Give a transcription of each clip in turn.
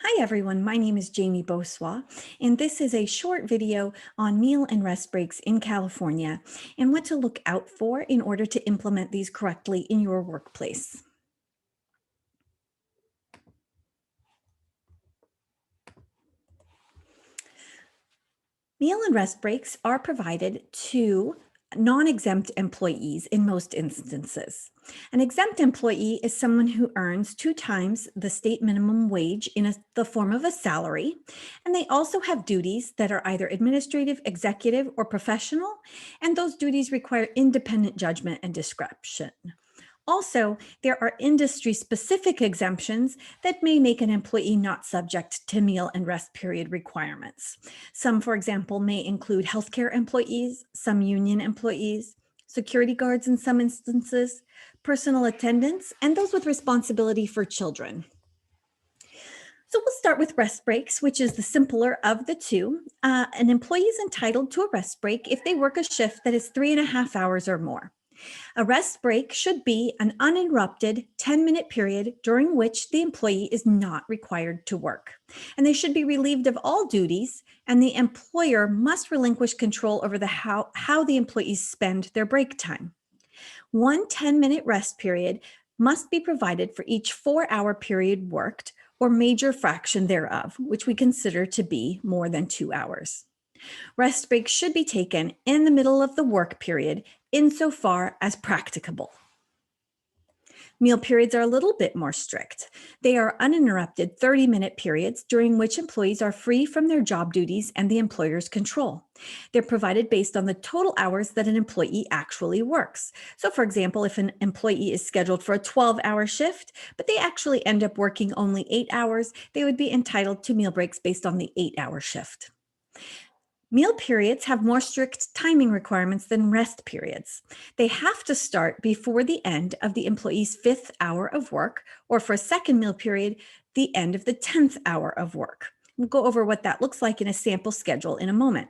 Hi everyone, my name is Jamie Boswa, and this is a short video on meal and rest breaks in California and what to look out for in order to implement these correctly in your workplace. Meal and rest breaks are provided to non-exempt employees in most instances. An exempt employee is someone who earns 2 times the state minimum wage in the form of a salary, and they also have duties that are either administrative, executive, or professional, and those duties require independent judgment and discretion. Also, there are industry-specific exemptions that may make an employee not subject to meal and rest period requirements. Some, for example, may include healthcare employees, some union employees, security guards in some instances, personal attendants, and those with responsibility for children. So we'll start with rest breaks, which is the simpler of the two. An employee is entitled to a rest break if they work a shift that is 3.5 hours or more. A rest break should be an uninterrupted 10-minute period during which the employee is not required to work. And they should be relieved of all duties, and the employer must relinquish control over how the employees spend their break time. One 10-minute rest period must be provided for each 4-hour period worked or major fraction thereof, which we consider to be more than 2 hours. Rest breaks should be taken in the middle of the work period insofar as practicable. Meal periods are a little bit more strict. They are uninterrupted 30-minute periods during which employees are free from their job duties and the employer's control. They're provided based on the total hours that an employee actually works. So for example, if an employee is scheduled for a 12-hour shift, but they actually end up working only 8 hours, they would be entitled to meal breaks based on the 8-hour shift. Meal periods have more strict timing requirements than rest periods. They have to start before the end of the employee's 5th hour of work, or for a second meal period, the end of the 10th hour of work. We'll go over what that looks like in a sample schedule in a moment.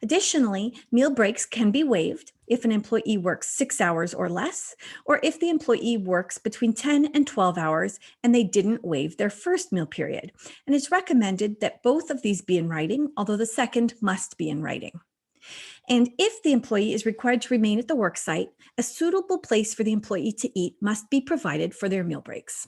Additionally, meal breaks can be waived if an employee works 6 hours or less, or if the employee works between 10 and 12 hours and they didn't waive their first meal period. And it's recommended that both of these be in writing, although the second must be in writing. And if the employee is required to remain at the work site, a suitable place for the employee to eat must be provided for their meal breaks.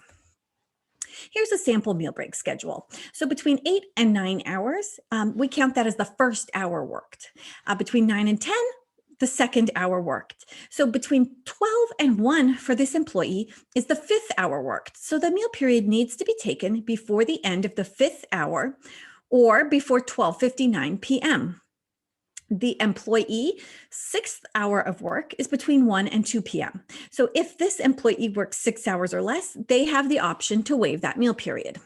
Here's a sample meal break schedule. So between 8 and 9 hours, we count that as the first hour worked. Between 9 and 10, the second hour worked. So between 12 and 1 for this employee is the 5th hour worked. So the meal period needs to be taken before the end of the 5th hour or before 12:59 p.m. The employee 6th hour of work is between 1 and 2 p.m. So if this employee works 6 hours or less, they have the option to waive that meal period.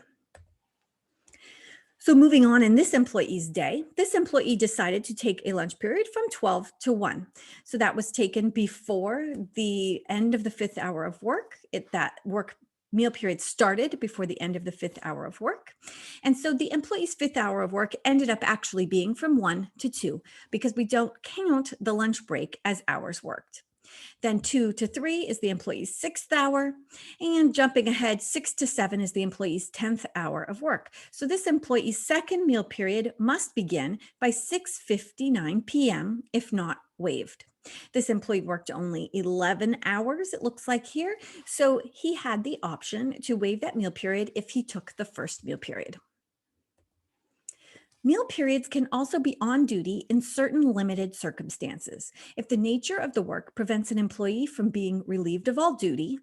So moving on in this employee's day, this employee decided to take a lunch period from 12 to 1. So that was taken before the end of the 5th hour of work. That work meal period started before the end of the 5th hour of work. And so the employee's 5th hour of work ended up actually being from 1 to 2 because we don't count the lunch break as hours worked. Then 2 to 3 is the employee's 6th hour, and jumping ahead, 6 to 7 is the employee's 10th hour of work. So this employee's second meal period must begin by 6:59 p.m. if not waived. This employee worked only 11 hours, it looks like here, so he had the option to waive that meal period if he took the first meal period. Meal periods can also be on duty in certain limited circumstances. If the nature of the work prevents an employee from being relieved of all duty,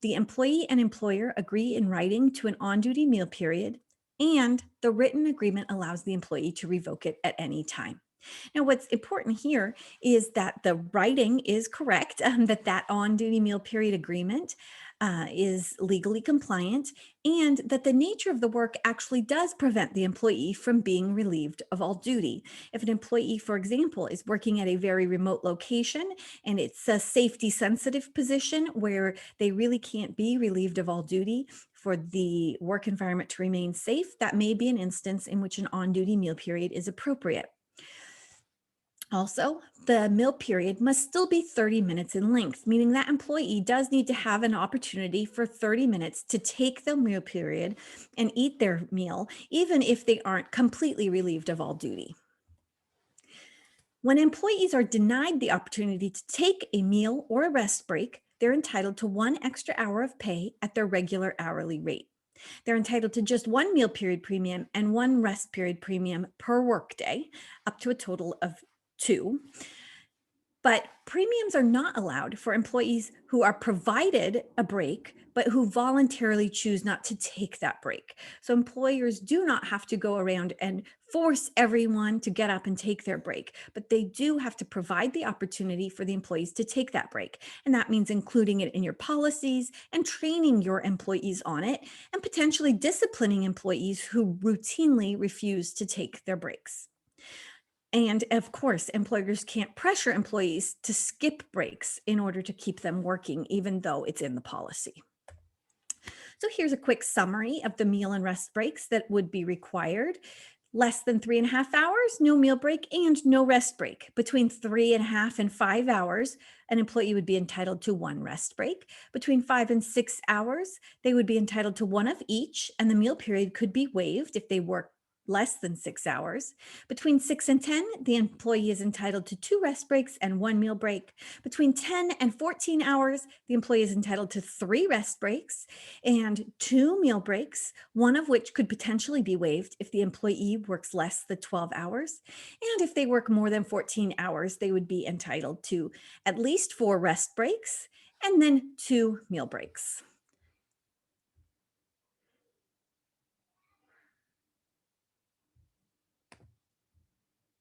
the employee and employer agree in writing to an on-duty meal period, and the written agreement allows the employee to revoke it at any time. Now, what's important here is that the writing is correct, that on-duty meal period agreement is legally compliant, and that the nature of the work actually does prevent the employee from being relieved of all duty. If an employee, for example, is working at a very remote location and it's a safety sensitive position where they really can't be relieved of all duty for the work environment to remain safe, that may be an instance in which an on-duty meal period is appropriate. Also, the meal period must still be 30 minutes in length, meaning that employee does need to have an opportunity for 30 minutes to take the meal period and eat their meal, even if they aren't completely relieved of all duty. When employees are denied the opportunity to take a meal or a rest break, they're entitled to 1 extra hour of pay at their regular hourly rate. They're entitled to just one meal period premium and one rest period premium per workday, up to a total of two. But premiums are not allowed for employees who are provided a break, but who voluntarily choose not to take that break. So employers do not have to go around and force everyone to get up and take their break, but they do have to provide the opportunity for the employees to take that break. And that means including it in your policies and training your employees on it, and potentially disciplining employees who routinely refuse to take their breaks. And of course, employers can't pressure employees to skip breaks in order to keep them working, even though it's in the policy. So here's a quick summary of the meal and rest breaks that would be required. Less than 3.5 hours, no meal break and no rest break. Between 3.5 and 5 hours, an employee would be entitled to one rest break. Between 5 and 6 hours, they would be entitled to one of each, and the meal period could be waived if they work less than 6 hours. Between 6 and 10, the employee is entitled to two rest breaks and one meal break. Between 10 and 14 hours, the employee is entitled to three rest breaks and two meal breaks, one of which could potentially be waived if the employee works less than 12 hours. And if they work more than 14 hours, they would be entitled to at least four rest breaks and then two meal breaks.